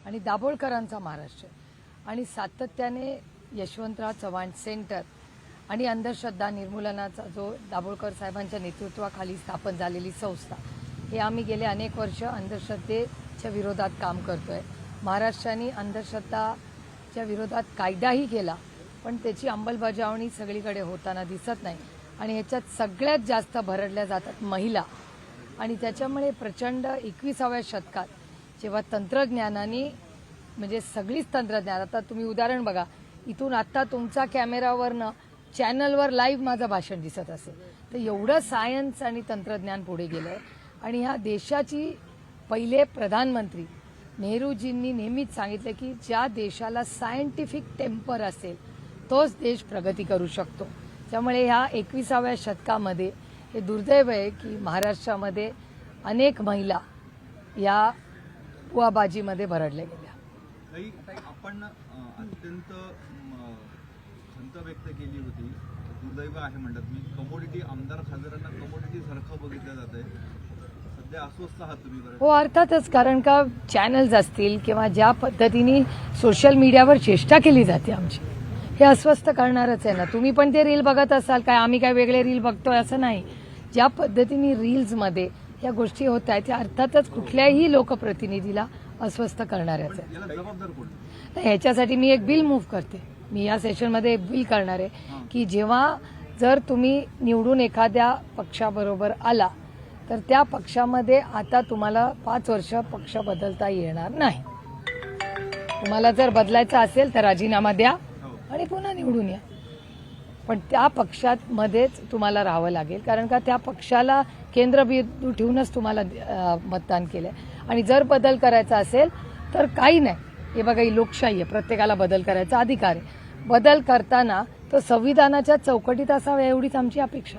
आणि दाभोळकरांचा महाराष्ट्र आणि सातत्याने यशवंतराव चव्हाण सेंटर आणि अंधश्रद्धा निर्मूलनाचा जो दाभोळकर साहेबांच्या नेतृत्वाखाली स्थापन झालेली संस्था, हे आम्ही गेले अनेक वर्ष अंधश्रद्धेच्या विरोधात काम करतोय। महाराष्ट्राने अंधश्रद्धाच्या विरोधात कायदाही केला, पण त्याची अंमलबजावणी सगळीकडे होताना दिसत नाही आणि ह्याच्यात सगळ्यात जास्त भरडल्या जातात महिला। आणि त्याच्यामुळे प्रचंड 21व्या शतकात जेव्हा तंत्रज्ञानाने म्हणजे सगळीच तंत्रज्ञान, आता तुम्ही उदाहरण बघा, इथून आता तुमचा कॅमेरावरनं चॅनलवर लाईव्ह माझं भाषण दिसत असेल, तर एवढं सायन्स आणि तंत्रज्ञान पुढे गेलंय। आणि ह्या देशाची पहिले प्रधानमंत्री नेहरूजींनी नेहमीच सांगितलं की ज्या देशाला सायंटिफिक टेम्पर असेल तोच देश प्रगती करू शकतो। त्यामुळे ह्या 21व्या शतकामध्ये हे दुर्दैव आहे की महाराष्ट्रामध्ये अनेक महिला या पुआबाजीमध्ये भरडल्या गेल्या। आपण अत्यंत खंत व्यक्त केली होती, दुर्दैव आहे म्हणतात मी, कमोडिटी आमदार खासदारांना कमोडिटी सारखं बघितलं जात आहे, सध्या अस्वस्थ आहात तुम्ही? हो, अर्थातच, कारण का चॅनल्स असतील किंवा ज्या पद्धतीने सोशल मीडियावर चेष्टा केली जाते आमची, हे अस्वस्थ करणारच आहे ना। तुम्ही पण ते रील बघत असाल काय, आम्ही काय वेगळे रील बघतोय असं नाही। ज्या पद्धतीने रील्समध्ये या गोष्टी होत आहेत त्या अर्थातच कुठल्याही लोकप्रतिनिधीला अस्वस्थ करणारच आहे। जबाबदार कोण? ह्याच्यासाठी मी एक बिल मूव्ह करते, मी या सेशनमध्ये एक बिल करणार आहे की जेव्हा जर तुम्ही निवडून एखाद्या पक्षाबरोबर आला तर त्या पक्षामध्ये आता तुम्हाला 5 वर्ष पक्ष बदलता येणार नाही। तुम्हाला जर बदलायचं असेल तर राजीनामा द्या आणि पुन्हा निवडून या, पण त्या पक्षात मध्येच तुम्हाला राहावं लागेल, कारण का त्या पक्षाला केंद्रबिंदू ठेवूनच तुम्हाला मतदान केलंय। आणि जर बदल करायचा असेल तर काही नाही, हे बघा ही लोकशाही आहे, प्रत्येकाला बदल करायचा अधिकार आहे। बदल करताना तो संविधानाच्या चौकटीत असावा एवढीच आमची अपेक्षा।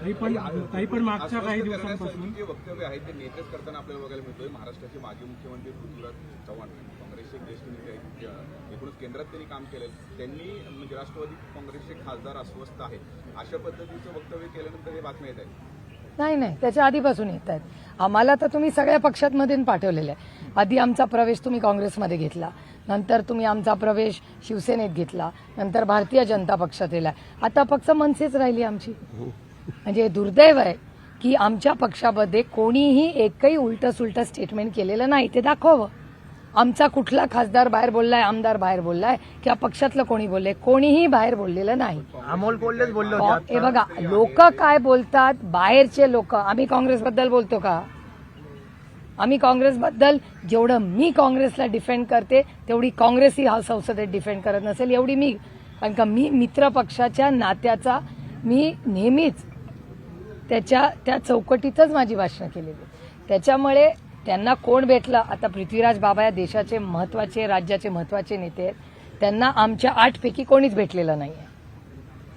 काही पण मागच्या काही दिवसांपासून जे वक्तव्य आहे ते नेतेच करताना आपल्याला बघायला मिळतोय। महाराष्ट्राचे माजी मुख्यमंत्री पृथ्वीराज चव्हाण काँग्रेसचे ज्येष्ठ नेते आहेत, एकूणच केंद्रात त्यांनी काम केलं, त्यांनी म्हणजे राष्ट्रवादी काँग्रेसचे खासदार अस्वस्थ आहेत अशा पद्धतीचं वक्तव्य केल्यानंतर हे बातम्या येत आहेत। नाही, त्याच्या आधीपासून येत आहेत। आम्हाला तर तुम्ही सगळ्या पक्षांमधून पाठवलेलं आहे। आधी आमचा प्रवेश तुम्ही काँग्रेसमध्ये घेतला, नंतर तुम्ही आमचा प्रवेश शिवसेनेत घेतला, नंतर भारतीय जनता पक्षात केला, आता फक्त मनसेच राहिली आमची। म्हणजे दुर्दैव आहे की आमच्या पक्षामध्ये कोणीही एकही उलटं सुलटं स्टेटमेंट केलेलं नाही, ते दाखवावं। आमचा कुठला खासदार बाहेर बोललाय, आमदार बाहेर बोललाय किंवा पक्षातलं कोणी बोलले, कोणीही बाहेर बोललेलं नाही। अमोल कोल्हेच बोलले होते। हे बघा लोक काय बोलतात, बाहेरचे लोक। आम्ही काँग्रेसबद्दल बोलतो का? आम्ही काँग्रेसबद्दल जेवढं मी काँग्रेसला डिफेंड करते तेवढी काँग्रेसही हा संसदेत डिफेंड करत नसेल एवढी मी, कारण का मी मित्र पक्षाच्या नात्याचा मी नेहमीच त्या चौकटीतच माझी भाषणं केलेली। त्याच्यामुळे त्यांना कोण भेटलं, आता पृथ्वीराज बाबा या देशाचे महत्वाचे, राज्याचे महत्वाचे नेते आहेत, त्यांना आमच्या 8 पैकी कोणीच भेटलेलं नाहीये।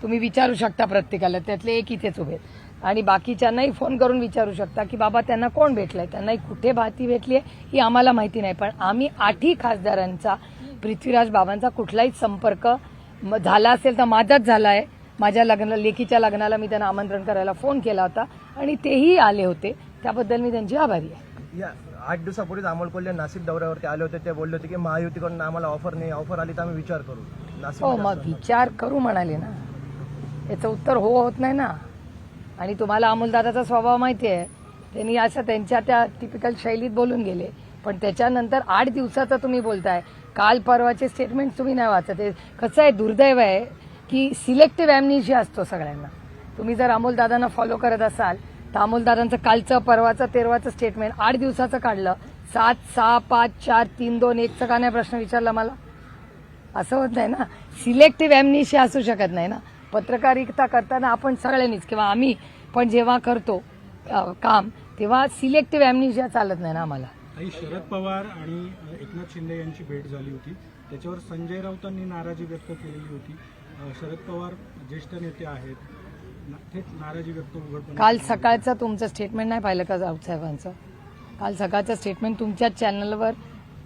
तुम्ही विचारू शकता प्रत्येकाला, त्यातले एक इथेच उभे आणि बाकीच्यांनाही फोन करून विचारू शकता की बाबा त्यांना कोण भेटलंय, त्यांना कुठे भाती भेटली आहे ही आम्हाला माहिती नाही, पण आम्ही 8ही खासदारांचा पृथ्वीराज बाबांचा कुठलाही संपर्क झाला असेल तर माझाच झाला आहे। माझ्या लेकीच्या लग्नाला मी त्यांना आमंत्रण करायला फोन केला होता आणि तेही आले होते, त्याबद्दल मी त्यांची आभारी आहे। या 8 दिवसापूर्वीच अमोल कोल्हे नाशिक दौऱ्यावरती आले होते, ते बोलले होते की महायुतीकडून आम्हाला ऑफर नाही, ऑफर आली तर आम्ही विचार करू। हो, मग विचार करू म्हणाले ना, याचं उत्तर हो होत नाही ना। आणि तुम्हाला अमोलदादाचा स्वभाव माहिती आहे, त्यांनी असं त्यांच्या त्या टिपिकल शैलीत बोलून गेले, पण त्याच्यानंतर 8 दिवसाचं तुम्ही बोलताय, काल परवाचे स्टेटमेंट तुम्ही नाही वाचत। कसं आहे, दुर्दैव आहे की सिलेक्टिव्ह ॲम्नेशिया असतो सगळ्यांना। तुम्ही जर अमोलदादांना फॉलो करत असाल तर अमोलदादांचं कालचं, परवाचं, 13वाचं स्टेटमेंट 8 दिवसाचं काढलं, 7, 6, 5, 4, 3, 2, 1चा का नाही प्रश्न विचारला मला? असं होत नाही ना, सिलेक्टिव्ह ॲम्नेशिया असू शकत नाही ना। पत्रकारिता करताना आपण सगळ्यांनीच किंवा आम्ही पण जेव्हा करतो काम तेव्हा सिलेक्टिव्ह ॲम्नेशिया चालत नाही ना आम्हाला। शरद पवार आणि एकनाथ शिंदे यांची भेट झाली होती, त्याच्यावर संजय राऊतांनी नाराजी व्यक्त केलेली होती। शरद पवार ज्येष्ठ नेते आहेत, थेट नाराजी व्यक्त उघडपणे। काल सकाळचं तुमचं स्टेटमेंट नाही पाहिलं का राऊत साहेबांचं? काल सकाळचं स्टेटमेंट तुमच्याच चॅनलवर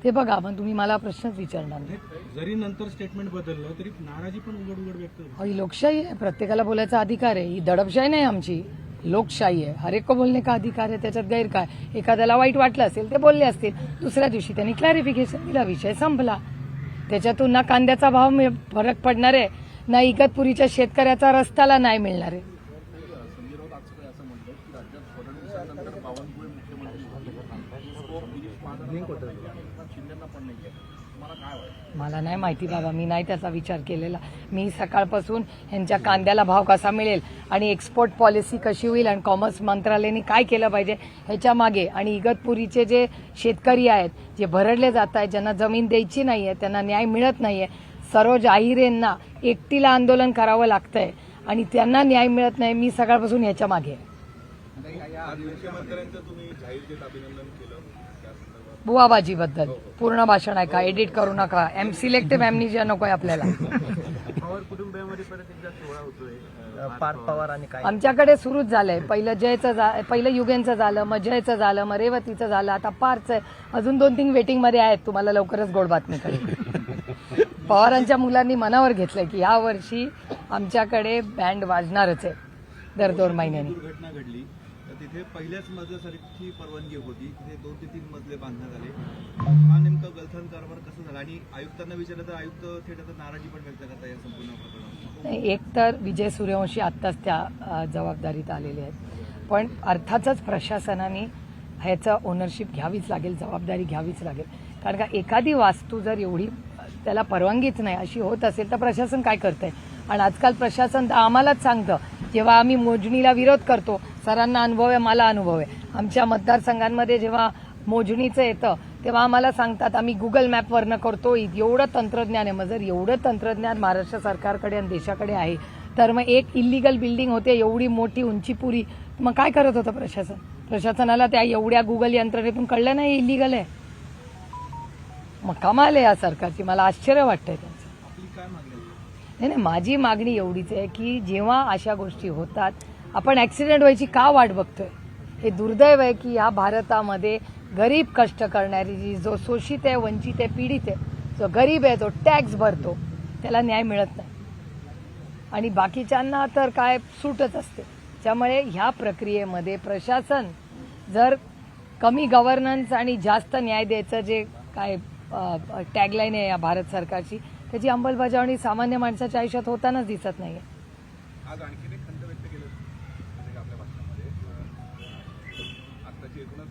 ते बघा, पण तुम्ही मला प्रश्नच विचारणार नाही। जरी नंतर स्टेटमेंट बदललं तरी नाराजी पण उघड व्यक्त होती। ही लोकशाही आहे, प्रत्येकाला बोलायचा अधिकार आहे, ही दडपशाही नाही आमची, लोकशाही आहे, हर एक को बोलने का अधिकार आहे, त्याच्यात गैर काय. एखाद्याला वाईट वाटलं असेल ते बोलले असतील, दुसऱ्या दिवशी त्यांनी क्लॅरिफिकेशन दिला, विषय संपला. त्याच्यातून ना कांद्याचा भाव फरक पडणार आहे, ना इगतपुरीच्या शेतकऱ्याचा रस्त्याला नाही मिळणार आहे. संजय राऊत आज असं म्हणतात की राज्यात फडणवीसांनंतर बावनकुळे मुख्यमंत्री शिंदेना पण नाही आहे. तुम्हाला काय वाटतं? मला नाही माहिती बाबा, मी नाही त्याचा विचार केलेला. मी सकाळपासून ह्यांच्या कांद्याला भाव कसा मिळेल आणि एक्सपोर्ट पॉलिसी कशी होईल आणि कॉमर्स मंत्रालयाने काय केलं पाहिजे ह्याच्या मागे, आणि इगतपुरीचे जे शेतकरी आहेत, जे भरडले जात आहेत, ज्यांना जमीन द्यायची नाहीये, त्यांना न्याय मिळत नाहीये, सरोज आहिरेंना एकटीला आंदोलन करावं लागतंय आणि त्यांना न्याय मिळत नाही, मी सकाळपासून ह्याच्या मागे आहे. आज मुख्यमंत्र्यांचं तुम्ही जाहीरतेत अभिनंदन केलं त्या संदर्भात बुवाबाजीबद्दल पूर्ण भाषण ऐका, एडिट करू नका. सिलेक्टिव्ह ॲम्निशिया नकोय आपल्याला. पवार कुटुंबियामध्ये परत एकदा सोहळा होतोय. पार्थ पवार आणि काय आमच्याकडे सुरूच झालंय. पहिलं युगेंचं झालं, मग जयचं झालं, मग रेवतीचं झालं, आता पारचं आहे. अजून 2-3 वेटिंगमध्ये आहेत. तुम्हाला लवकरच गोड बातमी कळेल. पवारांच्या मुलांनी मनावर घेतलंय की या वर्षी आमच्याकडे बँड वाजणारच आहे दर 2 महिन्यांनी. दुर्घटना घडली तर तिथे पहिल्याच मजल्यासारखी परवानगी होती, तिथे 2 ते 3 मजले बांधण्यात आले. हा नेमका गलथान कारभार कसा झाला? आणि आयुक्तांना विचारलं तर आयुक्त थेट आता नाराजी पण व्यक्त करतात या संपूर्ण प्रकरणावर. एक तर विजय सूर्यवंशी आत्ताच त्या जबाबदारीत आलेले आहेत, पण अर्थातच प्रशासनाने ह्याचं ओनरशिप घ्यावीच लागेल, जबाबदारी घ्यावीच लागेल. कारण का एखादी वास्तू जर एवढी त्याला परवानगीच नाही अशी होत असेल तर प्रशासन काय करतंय? आणि आजकाल प्रशासन आम्हालाच सांगतं, जेव्हा आम्ही मोजणीला विरोध करतो, सरांना अनुभव आहे, मला अनुभव आहे, आमच्या मतदारसंघांमध्ये जेव्हा मोजणीचं येतं तेव्हा आम्हाला सांगतात आम्ही गुगल मॅपवरनं करतो, एवढं तंत्रज्ञान आहे. मग जर एवढं तंत्रज्ञान महाराष्ट्र सरकारकडे आणि देशाकडे आहे तर मग एक इल्लिगल बिल्डिंग होते एवढी मोठी उंचीपुरी, मग काय करत होतं प्रशासन? प्रशासनाला त्या एवढ्या गुगल यंत्रणेतून कळलं नाही इल्लिगल आहे. मग कमाल आहे या सरकारची, मला आश्चर्य वाटतंय त्यांचं. आपली काय मागणी आहे? नाही, माझी मागणी एवढीच आहे की जेव्हा अशा गोष्टी होतात आपण ॲक्सिडेंट व्हायची का वाट बघतोय? हे दुर्दैव आहे की या भारतामध्ये गरीब कष्ट करणारी जी जो शोषित आहे, वंचित आहे, पीडित आहे, जो गरीब आहे, जो टॅक्स भरतो, त्याला न्याय मिळत नाही आणि बाकीच्यांना तर काय सूटच असते. त्यामुळे ह्या प्रक्रियेमध्ये प्रशासन जर कमी गव्हर्नन्स आणि जास्त न्याय द्यायचं जे काय टॅगलाईन आहे या भारत सरकारची, त्याची अंमलबजावणी सामान्य माणसाच्या आयुष्यात होतानाच दिसत नाहीये. आज आणखी एक खंत व्यक्त केलं आपल्या भाषणामध्ये, आताची एकूणच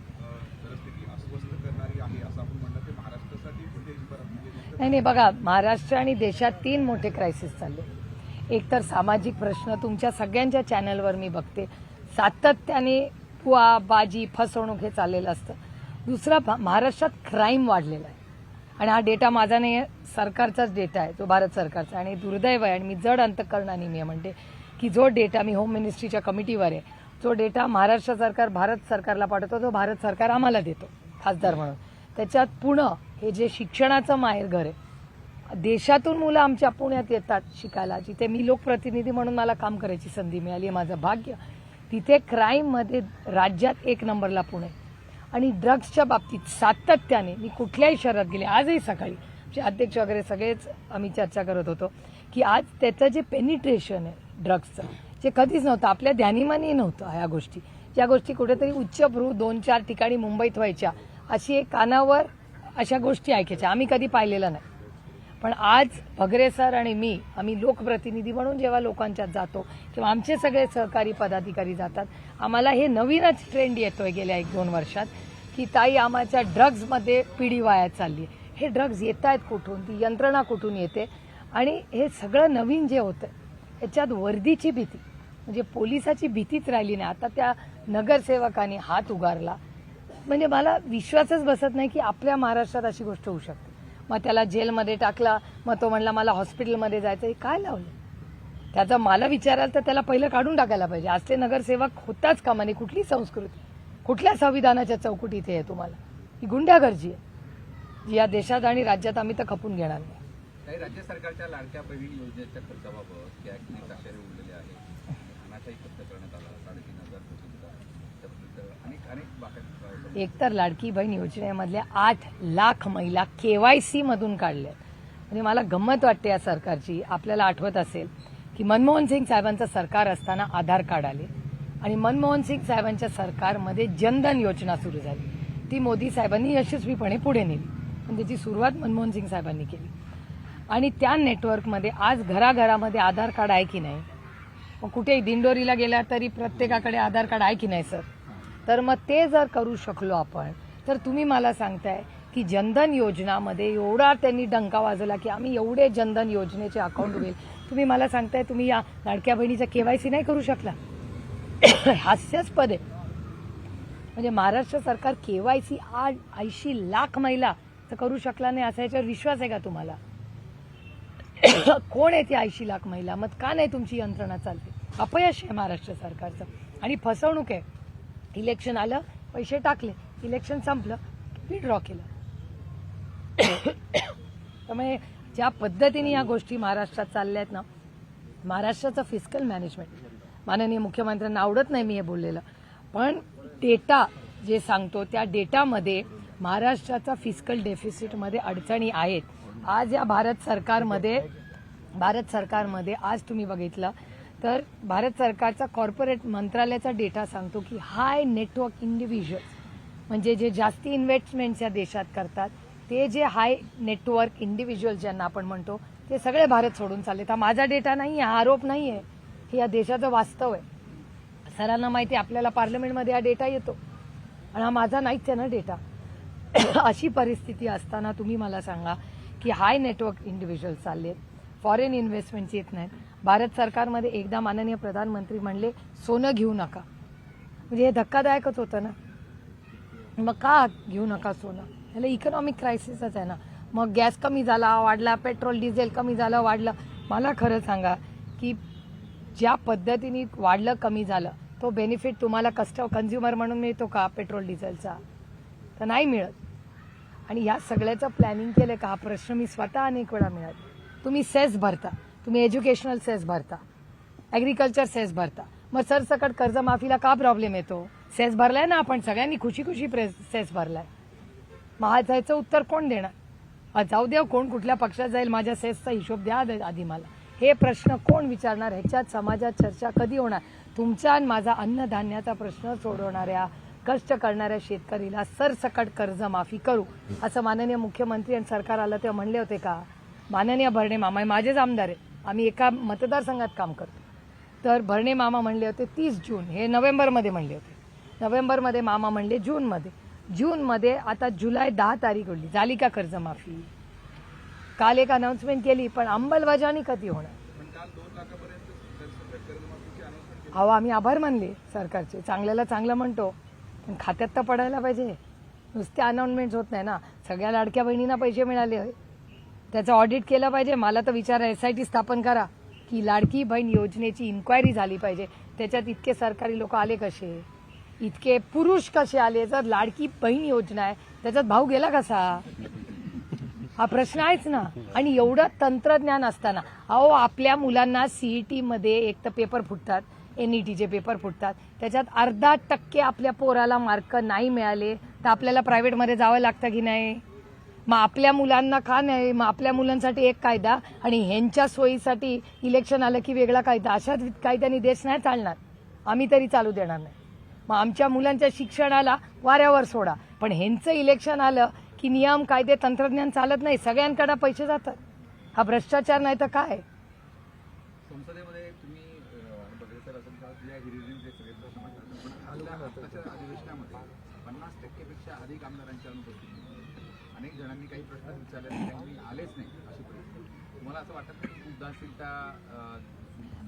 परिस्थिती अस्वस्थ करणारी आहे असं आपण म्हणलं. ते महाराष्ट्रासाठी देशभरात नाही बघा, महाराष्ट्र आणि देशात 3 मोठे क्रायसिस चालले. एक तर सामाजिक प्रश्न, तुमच्या सगळ्यांच्या चॅनलवर मी बघते सातत्याने पुआ बाजी फसवणूक हे चाललेलं असतं. दुसरा, महाराष्ट्रात क्राईम वाढलेला आहे आणि हा डेटा माझा नाही आहे, सरकारचाच डेटा आहे, तो भारत सरकारचा. आणि दुर्दैव आहे आणि मी जड अंतःकरणाने मी म्हणते की जो डेटा मी होम मिनिस्ट्रीच्या कमिटीवर आहे, जो डेटा महाराष्ट्र सरकार भारत सरकारला पाठवतो, तो भारत सरकार आम्हाला देतो खासदार म्हणून. त्याच्यात पुणे हे जे शिक्षणाचं माहेरघर आहे, देशातून मुलं आमच्या पुण्यात येतात शिकायला, जिथे मी लोकप्रतिनिधी म्हणून मला काम करायची संधी मिळाली, माझं भाग्य. तिथे क्राईममध्ये राज्यात 1 नंबरला पुणे. आणि ड्रग्सच्या बाबतीत सातत्याने मी कुठल्याही शहरात गेले, आजही सकाळी अध्यक्ष वगैरे सगळेच आम्ही चर्चा करत होतो की आज त्याचं जे पेनिट्रेशन आहे ड्रग्सचं, जे कधीच नव्हतं, आपल्या ध्यानीमानही नव्हतं. ह्या गोष्टी, ज्या गोष्टी कुठेतरी उच्चभ्रू 2-4 ठिकाणी मुंबईत व्हायच्या, अशी एक कानावर अशा गोष्टी ऐकायच्या, आम्ही कधी पाहिलेलं नाही. पण आज भगरे सर आणि मी, आम्ही लोकप्रतिनिधी म्हणून जेव्हा लोकांच्यात जातो किंवा आमचे सगळे सहकारी पदाधिकारी जातात, आम्हाला हे नवीनच ट्रेंड येतोय गेल्या 1-2 वर्षात की ताई आम्हाच्या ड्रग्जमध्ये पिढी वाया चालली आहे. हे ड्रग्ज येत आहेत कुठून, ती यंत्रणा कुठून येते, आणि हे सगळं नवीन जे होतं याच्यात वर्दीची भीती, म्हणजे पोलिसाची भीतीच राहिली नाही. आता त्या नगरसेवकांनी हात उगारला, म्हणजे मला विश्वासच बसत नाही की आपल्या महाराष्ट्रात अशी गोष्ट होऊ शकते. मग त्याला जेलमध्ये टाकला, मग तो म्हणला मला हॉस्पिटलमध्ये जायचं. हे काय लावलं? त्याचा मला विचाराल तर त्याला पहिलं काढून टाकायला पाहिजे. असले नगरसेवक होताच कामा नये. कुठली संस्कृती, कुठल्या संविधानाच्या चौकटीत आहे तुम्हाला? ही गुंडागर्जी आहे जी या देशात आणि राज्यात आम्ही तर खपून घेणार नाही. काही राज्य सरकारच्या लाडक्या बहीण योजनेच्या खर्चाबाबत त्या किती ताशेरे उरलेले आहेत, धनाचाही खर्च करण्यात आला 3,500 कोटींचा, अनेक बाकी. एकतर लाडकी बहीण योजनेमधल्या 8 लाख महिला KYC मधून काढल्या. म्हणजे मला गंमत वाटते या सरकारची. आपल्याला आठवत असेल की मनमोहन सिंग साहेबांचं सरकार असताना आधार कार्ड आले, आणि मनमोहन सिंग साहेबांच्या सरकारमध्ये जनधन योजना सुरू झाली. ती मोदी साहेबांनी यशस्वीपणे पुढे नेली. पण त्याची सुरुवात मनमोहन सिंग साहेबांनी केली. आणि त्या नेटवर्कमध्ये आज घराघरामध्ये आधार कार्ड आहे की नाही? मग कुठेही दिंडोरीला गेला तरी प्रत्येकाकडे आधार कार्ड आहे की नाही सर? तर मग ते जर करू शकलो आपण, तर तुम्ही मला सांगताय की जनधन योजनामध्ये एवढा त्यांनी डंका वाजवला की आम्ही एवढे जनधन योजनेचे अकाउंट उघडेल. तुम्ही मला सांगताय तुम्ही या लाडक्या बहिणीचा KYC नाही करू शकला? हास्यास्पद आहे. म्हणजे महाराष्ट्र सरकार KYC 80 लाख महिला तर करू शकला नाही असा याच्यावर विश्वास आहे का तुम्हाला? कोण आहे ती 80 लाख महिला? मग का नाही तुमची यंत्रणा चालते? अपयश आहे महाराष्ट्र सरकारचं आणि फसवणूक आहे. इलेक्शन आलं, पैसे टाकले, इलेक्शन संपलं, विड्रॉ केलं. त्यामुळे ज्या पद्धतीने या गोष्टी महाराष्ट्रात चालल्या आहेत ना, महाराष्ट्राचं फिस्कल मॅनेजमेंट माननीय मुख्यमंत्र्यांना आवडत नाही मी हे बोललेलं, पण डेटा जे सांगतो त्या डेटामध्ये महाराष्ट्राचा फिस्कल डेफिसिटमध्ये अडचणी आहेत. आज या भारत सरकारमध्ये आज तुम्ही बघितलं तर भारत सरकारचा कॉर्पोरेट मंत्रालयाचा डेटा सांगतो की हाय नेटवर्क इंडिव्हिज्युअल्स म्हणजे जे जास्ती इन्व्हेस्टमेंट्स या देशात करतात ते जे हाय नेटवर्क इंडिव्हिज्युअल्स ज्यांना आपण म्हणतो ते सगळे भारत सोडून चालले. हा माझा डेटा नाही आहे, हा आरोप नाही आहे, हे या देशाचं वास्तव आहे. सरांना माहिती आहे, आपल्याला पार्लमेंटमध्ये हा डेटा येतो आणि हा माझा नाहीच आहे ना डेटा. अशी परिस्थिती असताना तुम्ही मला सांगा की हाय नेटवर्क इंडिव्हिज्युअल्स चालले, फॉरेन इन्व्हेस्टमेंट्स येत नाहीत. भारत सरकारमध्ये एकदा माननीय प्रधानमंत्री म्हणले सोनं घेऊ नका, म्हणजे हे धक्कादायकच होतं ना. मग का घेऊ नका सोनं? ह्याला इकॉनॉमिक क्रायसिसच आहे ना. मग गॅस कमी झाला वाढला, पेट्रोल डिझेल कमी झालं वाढलं. मला खरं सांगा की ज्या पद्धतीने वाढलं कमी झालं तो बेनिफिट तुम्हाला कन्झ्युमर म्हणून मिळतो का पेट्रोल डिझेलचा? तर नाही मिळत. आणि या सगळ्याचं प्लॅनिंग केलं का? हा प्रश्न मी स्वतः अनेक वेळा मिळाला. तुम्ही सेस भरता, तुम्ही एज्युकेशनल सेस भरता, ॲग्रिकल्चर सेस भरता, मग सरसकट कर्जमाफीला का प्रॉब्लेम येतो? सेस भरलाय ना आपण सगळ्यांनी, खुशी सेस भरलाय. मग ह्याचं उत्तर कोण देणार? जाऊ द्या, कोण कुठल्या पक्षात जाईल, माझ्या सेसचा हिशोब द्या आधी मला. हे प्रश्न कोण विचारणार? ह्याच्यात समाजात चर्चा कधी होणार? तुमचा आणि माझा अन्नधान्याचा प्रश्न सोडवणाऱ्या कष्ट करणाऱ्या शेतकरीला सरसकट कर्जमाफी करू असं माननीय मुख्यमंत्री आणि सरकार आलं तेव्हा म्हणले होते का? माननीय भरणे मामा माझेच आमदार आहे, आम्ही एका मतदारसंघात काम करतो. तर भरणे मामा म्हणले होते 30 जून, हे नोव्हेंबरमध्ये म्हणले होते. नोव्हेंबरमध्ये मामा म्हणले जूनमध्ये आता जुलै 10 तारीख उरली, झाली का कर्जमाफी? काल एक अनाऊन्समेंट केली, पण अंमलबजावणी कधी होणार? अहो आम्ही आभार मानले सरकारचे, चांगल्याला चांगलं म्हणतो, पण खात्यात तर पडायला पाहिजे. नुसते अनाऊन्समेंट होत नाही ना. सगळ्या लाडक्या बहिणींना पैसे मिळाले, त्याचं ऑडिट केलं पाहिजे. मला तर विचार SIT स्थापन करा की लाडकी बहीण योजनेची इन्क्वायरी झाली पाहिजे. त्याच्यात इतके सरकारी लोक आले कसे, इतके पुरुष कसे आले? जर लाडकी बहीण योजना आहे त्याच्यात भाव गेला कसा? हा प्रश्न आहेच ना. आणि एवढं तंत्रज्ञान असताना अहो आपल्या मुलांना CET मध्ये एक तर पेपर फुटतात, NETचे पेपर फुटतात, त्याच्यात 0.5% आपल्या पोराला मार्क नाही मिळाले तर आपल्याला प्रायव्हेटमध्ये जावं लागतं की नाही? मग आपल्या मुलांना का नाही? मग आपल्या मुलांसाठी एक कायदा आणि ह्यांच्या सोयीसाठी इलेक्शन आलं की वेगळा कायदा. अशाच कायद्याने देश नाही चालणार, आम्ही तरी चालू देणार नाही. मग आमच्या मुलांच्या शिक्षणाला वाऱ्यावर सोडा, पण ह्यांचं इलेक्शन आलं की नियम कायदे तंत्रज्ञान चालत नाही, सगळ्यांकडे पैसे जातात. हा भ्रष्टाचार नाही तर काय? संसदेमध्ये तुम्ही बघितलं तर असं या हिरिरीने जे सगळे प्रश्न मांडतात, पण आताच्या अधिवेशनामध्ये 50% पेक्षा अधिक आमदारांच्या अनुपस्थिती, अनेक जणांनी काही प्रश्न विचारले त्यांनी आलेच नाही अशी परिस्थिती. तुम्हाला असं वाटत नाही की उदासीनता?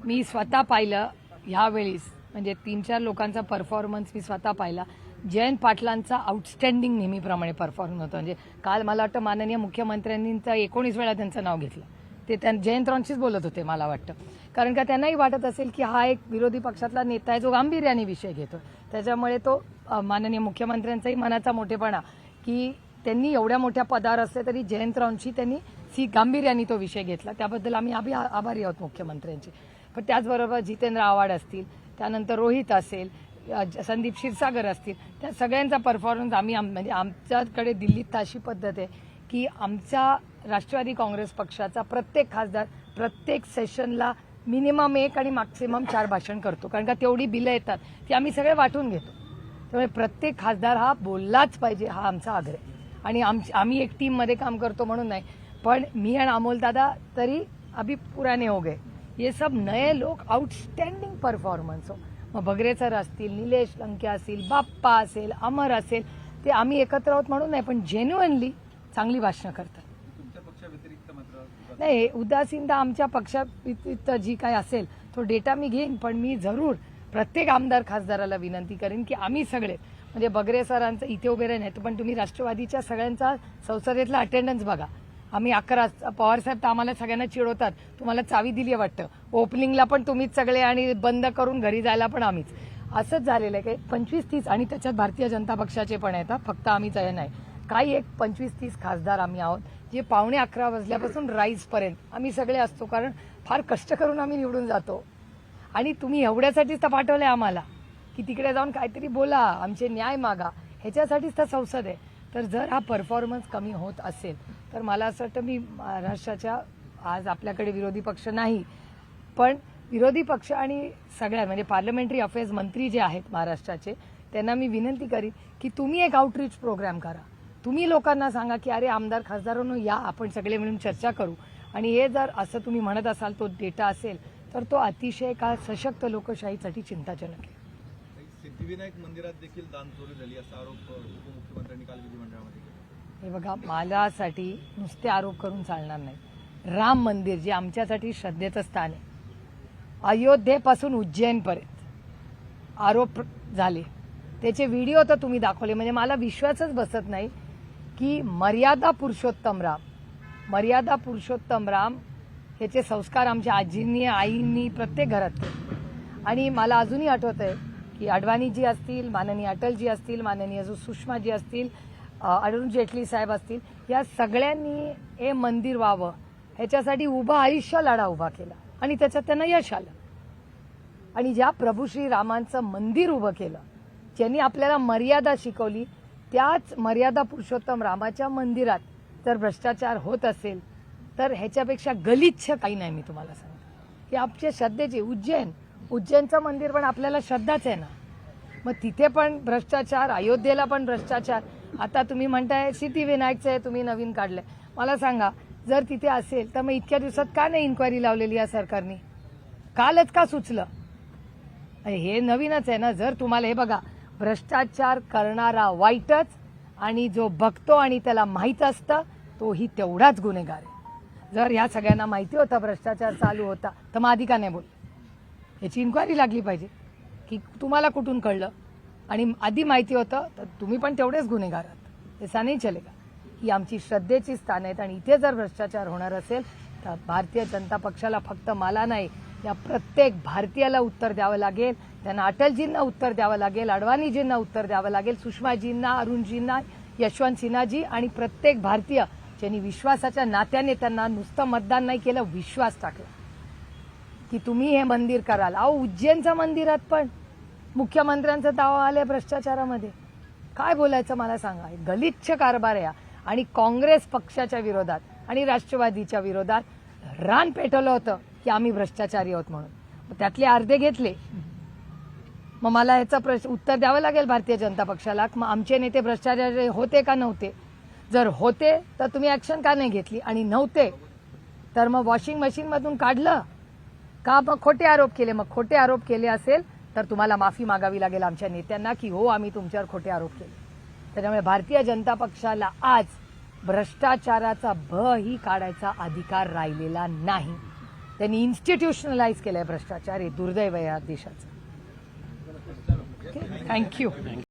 मी स्वतः पाहिलं ह्यावेळीस, म्हणजे 3-4 लोकांचा परफॉर्मन्स मी स्वतः पाहिला. जयंत पाटलांचा आउटस्टँडिंग नेहमीप्रमाणे परफॉर्मन्स होतं. म्हणजे काल मला वाटतं माननीय मुख्यमंत्र्यांनी 19 वेळा त्यांचं नाव घेतलं. ते जयंतरावांशीच बोलत होते मला वाटतं, कारण का त्यांनाही वाटत असेल की हा एक विरोधी पक्षातला नेता आहे जो गांभीर्याने विषय घेतो. त्याच्यामुळे तो माननीय मुख्यमंत्र्यांचाही मनाचा मोठेपणा की त्यांनी एवढ्या मोठ्या पदावर असले तरी जयंतरावांशी त्यांनी गांभीर्याने तो विषय घेतला. त्याबद्दल आम्ही आभारी आहोत मुख्यमंत्र्यांचे. पण त्याचबरोबर जितेंद्र आव्हाड असतील, त्यानंतर रोहित असेल, संदीप क्षीरसागर असतील, त्या सगळ्यांचा परफॉर्मन्स म्हणजे आमच्याकडे दिल्लीत अशी पद्धत आहे की आमच्या राष्ट्रवादी काँग्रेस पक्षाचा प्रत्येक खासदार प्रत्येक सेशनला मिनिमम 1 आणि मॅक्सिमम 4 भाषण करतो, कारण का तेवढी बिलं येतात ती आम्ही सगळे वाटून घेतो. त्यामुळे प्रत्येक खासदार हा बोललाच पाहिजे, हा आमचा आग्रह आहे. आणि आम्ही एक टीममध्ये काम करतो म्हणून नाही, पण मी आणि अमोल दादा तरी अभी पुराने हो गए, ये सब नए लोक आउटस्टँडिंग परफॉर्मन्स हो. मग बगरे सर असतील, निलेश लंके असतील, बाप्पा असेल, अमर असेल, ते आम्ही एकत्र आहोत म्हणून नाही, पण जेन्युअनली चांगली भाषणं करतात. तुमच्या पक्षाव्यतिरिक्त मात्र नाही, उदासीनता आमच्या पक्षाव्यतिरिक्त जी काय असेल तो डेटा मी घेईन, पण मी जरूर प्रत्येक आमदार खासदाराला विनंती करेन की आम्ही सगळे, म्हणजे बगरे सरांचं इथे उभे राहण्यात, पण तुम्ही राष्ट्रवादीच्या सगळ्यांचा संसदेतला अटेंडन्स बघा. आम्ही 11, पवारसाहेब तर आम्हाला सगळ्यांना चिडवतात, तुम्हाला चावी दिली वाटतं, ओपनिंगला पण तुम्हीच सगळे आणि बंद करून घरी जायला पण आम्हीच. असंच झालेलं आहे. काही 25-30 आणि त्याच्यात भारतीय जनता पक्षाचे पण येतात, फक्त आम्हीच आहे नाही. काही एक 25-30 खासदार आम्ही आहोत, जे 11:15 वाजल्यापासून राईजपर्यंत आम्ही सगळे असतो, कारण फार कष्ट करून आम्ही निवडून जातो. आणि तुम्ही एवढ्यासाठीच तर पाठवलंय आम्हाला की तिकडे जाऊन काहीतरी बोला, आमचे न्याय मागा, ह्याच्यासाठीच तर संसद आहे. तर जर हा परफॉर्मन्स कमी होत असेल तर मला असं वाटतं, मी महाराष्ट्राच्या, आज आपल्याकडे विरोधी पक्ष नाही, पण विरोधी पक्ष आणि सगळ्या म्हणजे पार्लमेंटरी अफेअर्स मंत्री जे आहेत महाराष्ट्राचे, त्यांना मी विनंती करीन की तुम्ही एक आउटरीच प्रोग्राम करा. तुम्ही लोकांना सांगा की अरे आमदार खासदारांनो या, आपण सगळे मिळून चर्चा करू. आणि हे जर असं तुम्ही म्हणत असाल तो डेटा असेल तर तो अतिशय का सशक्त लोकशाहीसाठी चिंताजनक आहे. सिद्धिविनायक मंदिरात देखील दान चोरी झाली असा आरोप उपमुख्यमंत्र्यांनी काल विधिमंडळामध्ये केला. हे बघा, माझ्यासाठी नुसते आरोप करून चालणार नाही. राम मंदिर जे आमच्यासाठी श्रद्धेचं स्थान आहे, अयोध्येपासून उज्जैनपर्यंत आरोप झाले, त्याचे व्हिडिओ तर तुम्ही दाखवले, म्हणजे मला विश्वासच बसत नाही की मर्यादा पुरुषोत्तम राम ह्याचे संस्कार आमच्या आजींनी, आईंनी, प्रत्येक घरात केले. आणि मला अजूनही आठवत आहे की अडवाणीजी असतील, माननीय अटलजी असतील, माननीय सुषमाजी असतील, अरुण जेटली साहेब असतील, या सगळ्यांनी हे मंदिर व्हावं ह्याच्यासाठी आयुष्य लढा उभा केला आणि त्याच्यात त्यांना यश आलं. आणि ज्या प्रभू श्रीरामांचं मंदिर उभं केलं, ज्यांनी आपल्याला मर्यादा शिकवली, त्याच मर्यादा पुरुषोत्तम रामाच्या मंदिरात जर भ्रष्टाचार होत असेल तर ह्याच्यापेक्षा गलिच्छ काही नाही. मी तुम्हाला सांगते की आमच्या श्रद्धेची उज्जैनचं मंदिर पण आपल्याला श्रद्धाच आहे ना, मग तिथे पण भ्रष्टाचार, अयोध्येला पण भ्रष्टाचार. आता तुम्ही म्हणताय सिद्धिविनायकचं आहे, तुम्ही नवीन काढलंय. मला सांगा, जर तिथे असेल तर मग इतक्या दिवसात का नाही इन्क्वायरी लावलेली या सरकारने? कालच का सुचलं? हे नवीनच आहे ना. जर तुम्हाला हे बघा, भ्रष्टाचार करणारा वाईटच, आणि जो बघतो आणि त्याला माहीत असतं तोही तेवढाच गुन्हेगार आहे. जर ह्या सगळ्यांना माहिती होता भ्रष्टाचार चालू होता तर मग आधी का नाही बोलले? याची इन्क्वायरी लागली पाहिजे की तुम्हाला कुठून कळलं, आणि आधी माहिती होतं तर तुम्ही पण तेवढेच गुन्हेगार आहात. ऐसा नाही चलेगा. ही आमची श्रद्धेची स्थान आहेत, आणि इथे जर भ्रष्टाचार होणार असेल तर भारतीय जनता पक्षाला, फक्त मला नाही, या प्रत्येक भारतीयाला उत्तर द्यावं लागेल. त्यांना अटलजींना उत्तर द्यावं लागेल, अडवाणीजींना उत्तर द्यावं लागेल, सुषमाजींना, अरुणजींना, यशवंत सिन्हाजी, आणि प्रत्येक भारतीय ज्यांनी विश्वासाच्या नात्याने त्यांना नुसतं मतदान नाही केलं, विश्वास टाकला की तुम्ही हे मंदिर कराल. अहो, उज्जैनच्या मंदिरात पण मुख्यमंत्र्यांचा दावा आलाय भ्रष्टाचारामध्ये. काय बोलायचं मला सांगा? गलिच्छ कारभार आहे. आणि काँग्रेस पक्षाच्या विरोधात आणि राष्ट्रवादीच्या विरोधात रान पेटवलं होतं की आम्ही भ्रष्टाचारी आहोत म्हणून. त्यातले अर्धे घेतले. मग मला ह्याचं उत्तर द्यावं लागेल भारतीय जनता पक्षाला. मग आमचे नेते भ्रष्टाचारी होते का नव्हते? जर होते तर तुम्ही ऍक्शन का नाही घेतली, आणि नव्हते तर मग वॉशिंग मशीनमधून काढलं का? मग खोटे आरोप केले. मग खोटे आरोप केले असेल तर तुम्हाला माफी मागावी लागेल आमच्या नेत्यांना की हो, आम्ही तुमच्यावर खोटे आरोप केले. त्याच्यामुळे भारतीय जनता पक्षाला आज भ्रष्टाचाराचा ही काढायचा अधिकार राहिलेला नाही. त्यांनी इन्स्टिट्यूशनलाइज केलंय भ्रष्टाचार. हे दुर्दैव आहे या देशाचं. थँक्यू.